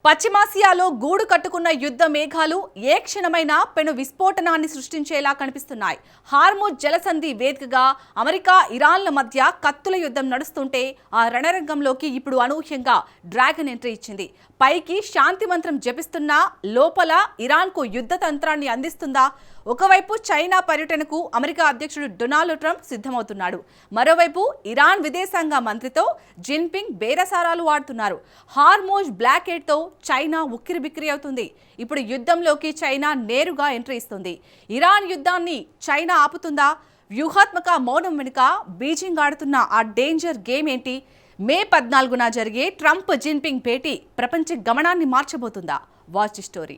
పశ్చిమాసియాలో గూడు కట్టుకున్న యుద్ధ మేఘాలు ఏ క్షణమైనా పెను విస్ఫోటనాన్ని సృష్టించేలా కనిపిస్తున్నాయి. హార్ముజ్ జలసంధి వేదికగా అమెరికా ఇరాన్ల మధ్య కత్తుల యుద్ధం నడుస్తుంటే ఆ రణరంగంలోకి ఇప్పుడు అనూహ్యంగా డ్రాగన్ ఎంట్రీ ఇచ్చింది. పైకి శాంతి మంత్రం జపిస్తున్నా లోపల ఇరాన్కు యుద్ధ తంత్రాన్ని అందిస్తుందా? ఒకవైపు చైనా పర్యటనకు అమెరికా అధ్యక్షుడు డొనాల్డ్ ట్రంప్ సిద్ధమవుతున్నాడు. మరోవైపు ఇరాన్ విదేశాంగ మంత్రితో జిన్పింగ్ బేరసారాలు ఆడుతున్నారు. హార్ముజ్ బ్లాకేడ్తో చైనా ఉక్కిరిబిక్కిరి అవుతుంది. ఇప్పుడు యుద్ధంలోకి చైనా నేరుగా ఎంట్రీ ఇస్తుంది. ఇరాన్ యుద్ధాన్ని చైనా ఆపుతుందా? వ్యూహాత్మక మౌనం వెనుక బీజింగ్ ఆడుతున్న ఆ డేంజర్ గేమ్ ఏంటి? మే 14న జరిగే ట్రంప్ జిన్పింగ్ భేటీ ప్రపంచ గమనాన్ని మార్చబోతుందా? Watch story.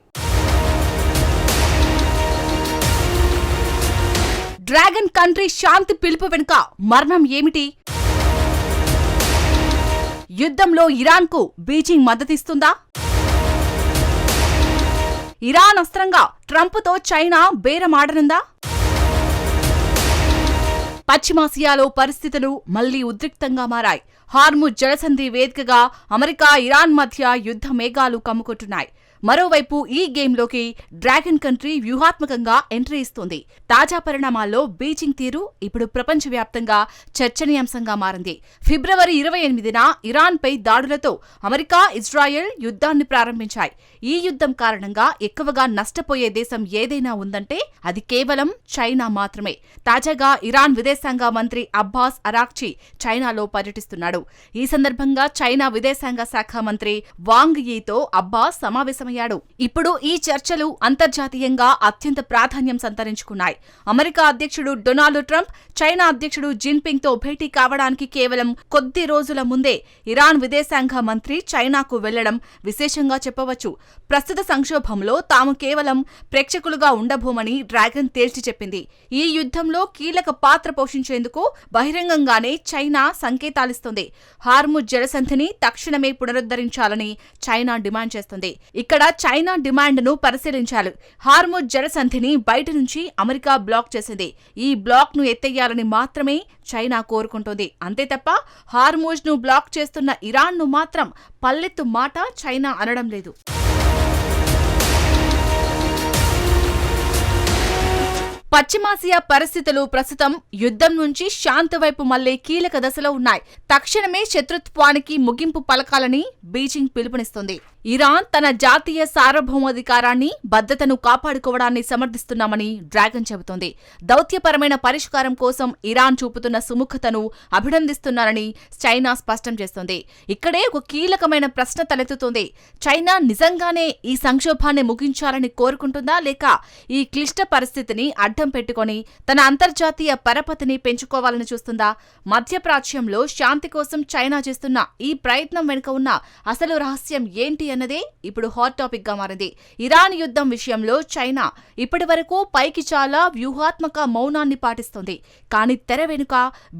డ్రాగన్ కంట్రీ శాంతి పిలుపు వెనుక మర్మం ఏమిటి? యుద్ధంలో ఇరాన్కు బీజింగ్ మద్దతిస్తుందా? ఇరాన్ అస్త్రంగా ట్రంప్తో చైనా బేరమాడనుందా? పశ్చిమాసియాలో పరిస్థితులు మళ్లీ ఉద్రిక్తంగా మారాయి. హార్ముజ్ జలసంధి వేదికగా అమెరికా ఇరాన్ మధ్య యుద్ధ మేఘాలు కమ్ముకుంటున్నాయి. మరోవైపు ఈ గేమ్లోకి డ్రాగన్ కంట్రీ వ్యూహాత్మకంగా ఎంట్రీ ఇస్తుంది. తాజా పరిణామాల్లో బీజింగ్ తీరు ఇప్పుడు ప్రపంచవ్యాప్తంగా చర్చనీయాంశంగా మారింది. ఫిబ్రవరి 28న ఇరాన్పై దాడులతో అమెరికా, ఇజ్రాయెల్ యుద్ధాన్ని ప్రారంభించాయి. ఈ యుద్ధం కారణంగా ఎక్కువగా నష్టపోయే దేశం ఏదైనా ఉందంటే అది కేవలం చైనా మాత్రమే. తాజాగా ఇరాన్ విదేశాంగ మంత్రి అబ్బాస్ అరాక్చి చైనాలో పర్యటిస్తున్నాడు. ఈ సందర్భంగా చైనా విదేశాంగ శాఖ మంత్రి వాంగ్ యీతో అబ్బాస్ సమావేశమయ్యాడు. ఇప్పుడు ఈ చర్చలు అంతర్జాతీయంగా అత్యంత ప్రాధాన్యం సంతరించుకున్నాయి. అమెరికా అధ్యక్షుడు డొనాల్డ్ ట్రంప్ చైనా అధ్యక్షుడు జిన్పింగ్ తో భేటీ కావడానికి కేవలం కొద్ది రోజుల ముందే ఇరాన్ విదేశాంగ మంత్రి చైనాకు వెళ్లడం విశేషంగా చెప్పవచ్చు. ప్రస్తుత సంక్షోభంలో తాము కేవలం ప్రేక్షకులుగా ఉండబోమని డ్రాగన్ తేల్చి చెప్పింది. ఈ యుద్ధంలో కీలక పాత్ర పోషించేందుకు బహిరంగంగానే చైనా సంకేతాలిస్తుంది. హార్ముజ్ జలసంధిని తక్షణమే పునరుద్ధరించాలని చైనా డిమాండ్ చేస్తుంది. ఇక్కడ చైనా డిమాండ్ను పరిశీలించాలి. హార్ముజ్ జలసంధిని బయట నుంచి అమెరికా బ్లాక్ చేసింది. ఈ బ్లాక్ను ఎత్తేయాలని మాత్రమే చైనా కోరుకుంటోంది. అంతే తప్ప హార్ముజ్ను బ్లాక్ చేస్తున్న ఇరాన్ను మాత్రం పల్లెత్తు మాట చైనా అనడం లేదు. పశ్చిమాసియా పరిస్థితులు ప్రస్తుతం యుద్ధం నుంచి శాంతి వైపు మళ్లే కీలక దశలో ఉన్నాయి. తక్షణమే శత్రుత్వానికి ముగింపు పలకాలని బీజింగ్ పిలుపునిస్తుంది. ఇరాన్ తన జాతీయ సార్వభౌమాధికారాన్ని, భద్రతను కాపాడుకోవడాన్ని సమర్థిస్తున్నామని డ్రాగన్ చెబుతోంది. దౌత్యపరమైన పరిష్కారం కోసం ఇరాన్ చూపుతున్న సుముఖతను అభినందిస్తున్నారని చైనా స్పష్టం చేస్తోంది. ఇక్కడే ఒక కీలకమైన ప్రశ్న తలెత్తుతోంది. చైనా నిజంగానే ఈ సంక్షోభాన్ని ముగించాలని కోరుకుంటుందా, లేక ఈ క్లిష్ట పరిస్థితిని అడ్డం పెట్టుకుని తన అంతర్జాతీయ పరపతిని పెంచుకోవాలని చూస్తుందా? మధ్యప్రాచ్యంలో శాంతి కోసం చైనా చేస్తున్న ఈ ప్రయత్నం వెనుక ఉన్న అసలు రహస్యం ఏంటి అన్నదే ఇప్పుడు హాట్ టాపిక్ గా మారింది. ఇరాన్ యుద్ధం విషయంలో చైనా ఇప్పటి వరకు పైకి చాలా వ్యూహాత్మక మౌనాన్ని పాటిస్తోంది. కానీ తెర వెనుక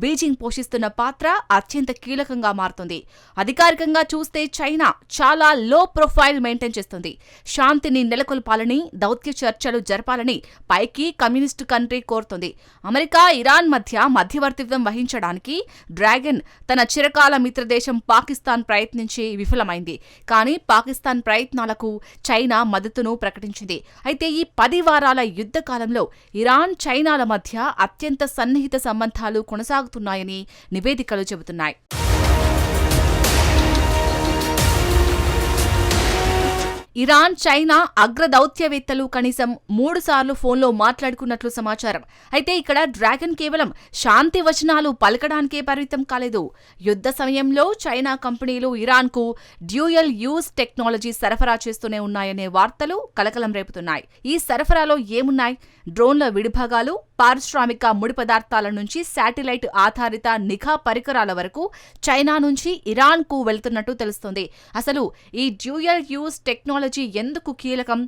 బీజింగ్ పోషిస్తున్న పాత్ర అత్యంత కీలకంగా మారుతుంది. అధికారికంగా చూస్తే చైనా చాలా లో ప్రొఫైల్ మెయింటైన్ చేస్తుంది. శాంతిని నెలకొల్పాలని, దౌత్య చర్చలు జరపాలని పైకి కమ్యూనిస్టు కంట్రీ కోరుతుంది. అమెరికా, ఇరాన్ మధ్య మధ్యవర్తిత్వం వహించడానికి డ్రాగన్ తన చిరకాల మిత్రదేశం పాకిస్తాన్ ప్రయత్నించి విఫలమైంది. కానీ పాకిస్తాన్ ప్రయత్నాలకు చైనా మద్దతును ప్రకటించింది. అయితే ఈ 10 వారాల యుద్ధ కాలంలో ఇరాన్, చైనాల మధ్య అత్యంత సన్నిహిత సంబంధాలు కొనసాగుతున్నాయని నివేదికలు చెబుతున్నాయి. ఇరాన్, చైనా అగ్ర దౌత్యవేత్తలు కనీసం 3 సార్లు ఫోన్లో మాట్లాడుకున్నట్లు సమాచారం. అయితే ఇక్కడ డ్రాగన్ కేవలం శాంతి వచనాలు పలకడానికే పరిమితం కాలేదు. యుద్ధ సమయంలో చైనా కంపెనీలు ఇరాన్కు డ్యూయల్ యూజ్ టెక్నాలజీ సరఫరా చేస్తూనే ఉన్నాయనే వార్తలు కలకలం రేపుతున్నాయి. ఈ సరఫరాలో ఏమున్నాయి? డ్రోన్ల విడిభాగాలు, పారిశ్రామిక ముడి పదార్థాల నుంచి శాటిలైట్ ఆధారిత నిఘా పరికరాల వరకు చైనా నుంచి ఇరాన్కు వెళ్తున్నట్టు తెలుస్తోంది. అసలు ఈ డ్యూయల్ యూజ్ టెక్నాలజీ ఎందుకు కీలకం?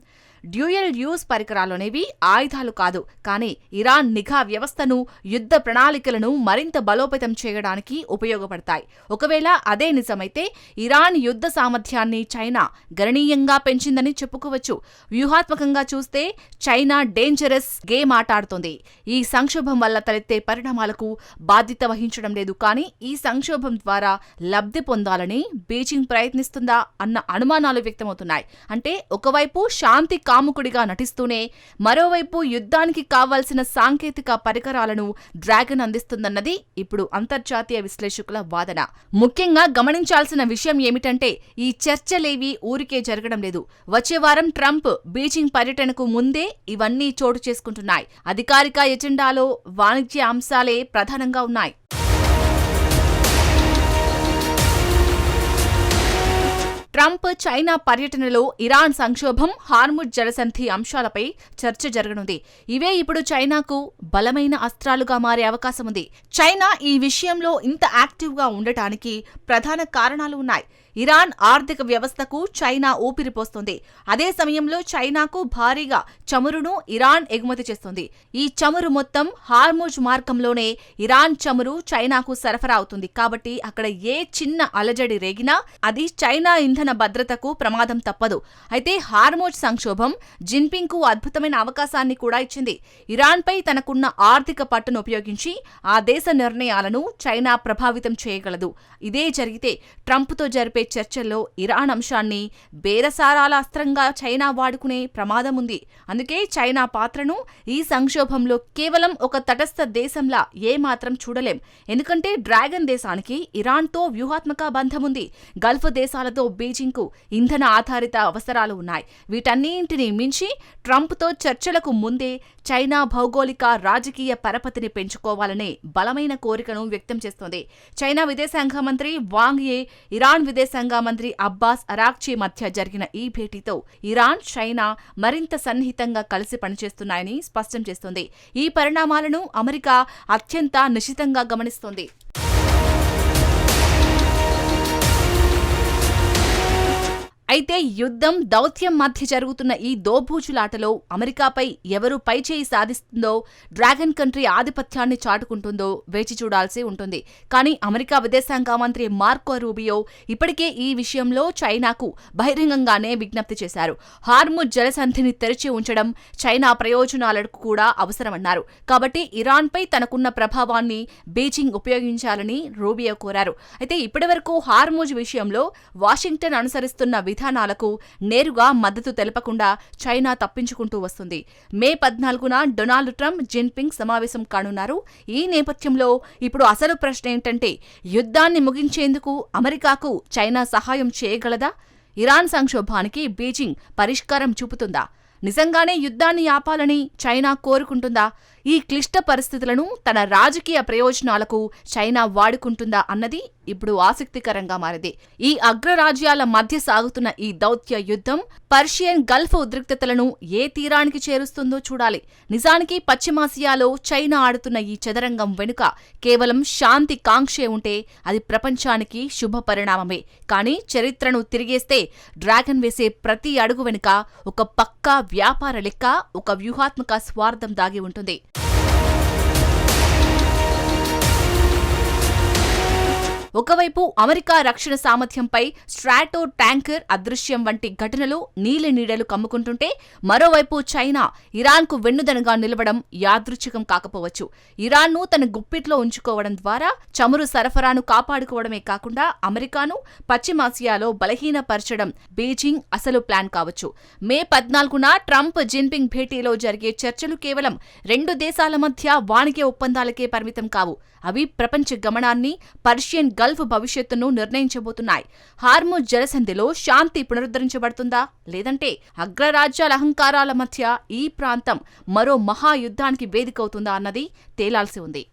డ్యూయల్ యూజ్ పరికరాలనేవి ఆయుధాలు కాదు, కానీ ఇరాన్ నిఘా వ్యవస్థను, యుద్ధ ప్రణాళికలను మరింత బలోపేతం చేయడానికి ఉపయోగపడతాయి. ఒకవేళ అదే నిజమైతే ఇరాన్ యుద్ధ సామర్థ్యాన్ని చైనా గణనీయంగా పెంచిందని చెప్పుకోవచ్చు. వ్యూహాత్మకంగా చూస్తే చైనా డేంజరస్ గేమ్ ఆటాడుతోంది. ఈ సంక్షోభం వల్ల తలెత్తే పరిణామాలకు బాధ్యత వహించడం లేదు, కానీ ఈ సంక్షోభం ద్వారా లబ్ధి పొందాలని బీజింగ్ ప్రయత్నిస్తుందా అన్న అనుమానాలు వ్యక్తమవుతున్నాయి. అంటే ఒకవైపు శాంతి కాముకుడిగా నటిస్తూనే మరోవైపు యుద్ధానికి కావాల్సిన సాంకేతిక పరికరాలను డ్రాగన్ అందిస్తుందన్నది ఇప్పుడు అంతర్జాతీయ విశ్లేషకుల వాదన. ముఖ్యంగా గమనించాల్సిన విషయం ఏమిటంటే ఈ చర్చలేవీ ఊరికే జరగడం లేదు. వచ్చే వారం ట్రంప్ బీజింగ్ పర్యటనకు ముందే ఇవన్నీ చోటు చేసుకుంటున్నాయి. అధికారిక ఎజెండాలో వాణిజ్య అంశాలే ప్రధానంగా ఉన్నాయి. ట్రంప్ చైనా పర్యటనలో ఇరాన్ సంక్షోభం, హార్ముజ్ జలసంధి అంశాలపై చర్చ జరగనుంది. ఇవే ఇప్పుడు చైనాకు బలమైన అస్త్రాలుగా మారే అవకాశం ఉంది. చైనా ఈ విషయంలో ఇంత యాక్టివ్గా ఉండటానికి ప్రధాన కారణాలు ఉన్నాయి. ఇరాన్ ఆర్థిక వ్యవస్థకు చైనా ఊపిరిపోస్తుంది. అదే సమయంలో చైనాకు భారీగా చమురును ఇరాన్ ఎగుమతి చేస్తుంది. ఈ చమురు మొత్తం హార్ముజ్ మార్గంలోనే ఇరాన్ చమురు చైనాకు సరఫరా అవుతుంది. కాబట్టి అక్కడ ఏ చిన్న అలజడి రేగినా అది చైనా ఇంధన భద్రతకు ప్రమాదం తప్పదు. అయితే హార్ముజ్ సంక్షోభం జిన్పింగ్ కు అద్భుతమైన అవకాశాన్ని కూడా ఇచ్చింది. ఇరాన్పై తనకున్న ఆర్థిక పట్టును ఉపయోగించి ఆ దేశ నిర్ణయాలను చైనా ప్రభావితం చేయగలదు. ఇదే జరిగితే ట్రంప్తో జరిపే చర్చల్లో ఇరాన్ అంశాన్ని బేరసారాల అస్త్రంగా చైనా వాడుకునే ప్రమాదం ఉంది. అందుకే చైనా పాత్రను ఈ సంక్షోభంలో కేవలం ఒక తటస్థ దేశంలా ఏమాత్రం చూడలేం. ఎందుకంటే డ్రాగన్ దేశానికి ఇరాన్తో వ్యూహాత్మక బంధం ఉంది. గల్ఫ్ దేశాలతో బీజింగ్కు ఇంధన ఆధారిత అవసరాలు ఉన్నాయి. వీటన్నింటినీ మించి ట్రంప్తో చర్చలకు ముందే చైనా భౌగోళిక, రాజకీయ పరపతిని పెంచుకోవాలనే బలమైన కోరికను వ్యక్తం చేస్తోంది. చైనా విదేశాంగ మంత్రి వాంగ్ యీ, ఇరాన్ విదేశాంగ మంత్రి అబ్బాస్ అరాక్చీ మధ్య జరిగిన ఈ భేటీతో ఇరాన్, చైనా మరింత సన్నిహితంగా కలిసి పనిచేస్తున్నాయని స్పష్టం చేస్తోంది. ఈ పరిణామాలను అమెరికా అత్యంత నిశితంగా గమనిస్తోంది. అయితే యుద్ధం, దౌత్యం మధ్య జరుగుతున్న ఈ దోబూచులాటలో అమెరికాపై ఎవరు పైచేయి సాధిస్తుందో, డ్రాగన్ కంట్రీ ఆధిపత్యాన్ని చాటుకుంటుందో వేచి చూడాల్సి ఉంటుంది. కానీ అమెరికా విదేశాంగ మంత్రి మార్కో రూబియో ఇప్పటికే ఈ విషయంలో చైనాకు బహిరంగంగానే విజ్ఞప్తి చేశారు. హార్ముజ్ జలసంధిని తెరిచి ఉంచడం చైనా ప్రయోజనాలకు కూడా అవసరమన్నారు. కాబట్టి ఇరాన్పై తనకున్న ప్రభావాన్ని బీజింగ్ ఉపయోగించాలని రూబియో కోరారు. అయితే ఇప్పటివరకు హార్ముజ్ విషయంలో వాషింగ్టన్ అనుసరిస్తున్న విధానాలకు నేరుగా మద్దతు తెలపకుండా చైనా తప్పించుకుంటూ వస్తుంది. మే 14న డొనాల్డ్ ట్రంప్, జిన్పింగ్ సమావేశం కానున్నారు. ఈ నేపథ్యంలో ఇప్పుడు అసలు ప్రశ్న ఏంటంటే యుద్ధాన్ని ముగించేందుకు అమెరికాకు చైనా సహాయం చేయగలదా? ఇరాన్ సంక్షోభానికి బీజింగ్ పరిష్కారం చూపుతుందా? నిజంగానే యుద్ధాన్ని ఆపాలని చైనా కోరుకుంటుందా? ఈ క్లిష్ట పరిస్థితులను తన రాజకీయ ప్రయోజనాలకు చైనా వాడుకుంటుందా అన్నది ఇప్పుడు ఆసక్తికరంగా మారింది. ఈ అగ్రరాజ్యాల మధ్య సాగుతున్న ఈ దౌత్య యుద్ధం పర్షియన్ గల్ఫ్ ఉద్రిక్తతలను ఏ తీరానికి చేరుస్తుందో చూడాలి. నిజానికి పశ్చిమాసియాలో చైనా ఆడుతున్న ఈ చదరంగం వెనుక కేవలం శాంతి కాంక్షే ఉంటే అది ప్రపంచానికి శుభ పరిణామమే. కానీ చరిత్రను తిరిగేస్తే డ్రాగన్ వేసే ప్రతి అడుగు వెనుక ఒక పక్కా వ్యాపార లెక్క, ఒక వ్యూహాత్మక స్వార్థం దాగి ఉంటుంది. ఒకవైపు అమెరికా రక్షణ సామర్థ్యంపై స్ట్రాటో ట్యాంకర్ అదృశ్యం వంటి ఘటనలు నీలి నీడలు కమ్ముకుంటుంటే, మరోవైపు చైనా ఇరాన్కు వెన్నుదనగా నిలవడం యాదృచ్ఛికం కాకపోవచ్చు. ఇరాన్ను తన గుప్పిట్లో ఉంచుకోవడం ద్వారా చమురు సరఫరాను కాపాడుకోవడమే కాకుండా అమెరికాను పశ్చిమాసియాలో బలహీనపరచడం బీజింగ్ అసలు ప్లాన్ కావచ్చు. మే 14న ట్రంప్, జిన్పింగ్ భేటీలో జరిగే చర్చలు కేవలం రెండు దేశాల మధ్య వాణిజ్య ఒప్పందాలకే పరిమితం కావు. అవి ప్రపంచ గమనాన్ని, పర్షియన్ గల్ఫ్ భవిష్యత్తును నిర్ణయించబోతున్నాయి. హార్ముజ్ జలసంధిలో శాంతి పునరుద్ధరించబడుతుందా, లేదంటే అగ్రరాజ్యాల అహంకారాల మధ్య ఈ ప్రాంతం మరో మహాయుద్ధానికి వేదికవుతుందా అన్నది తేలాల్సి ఉంది.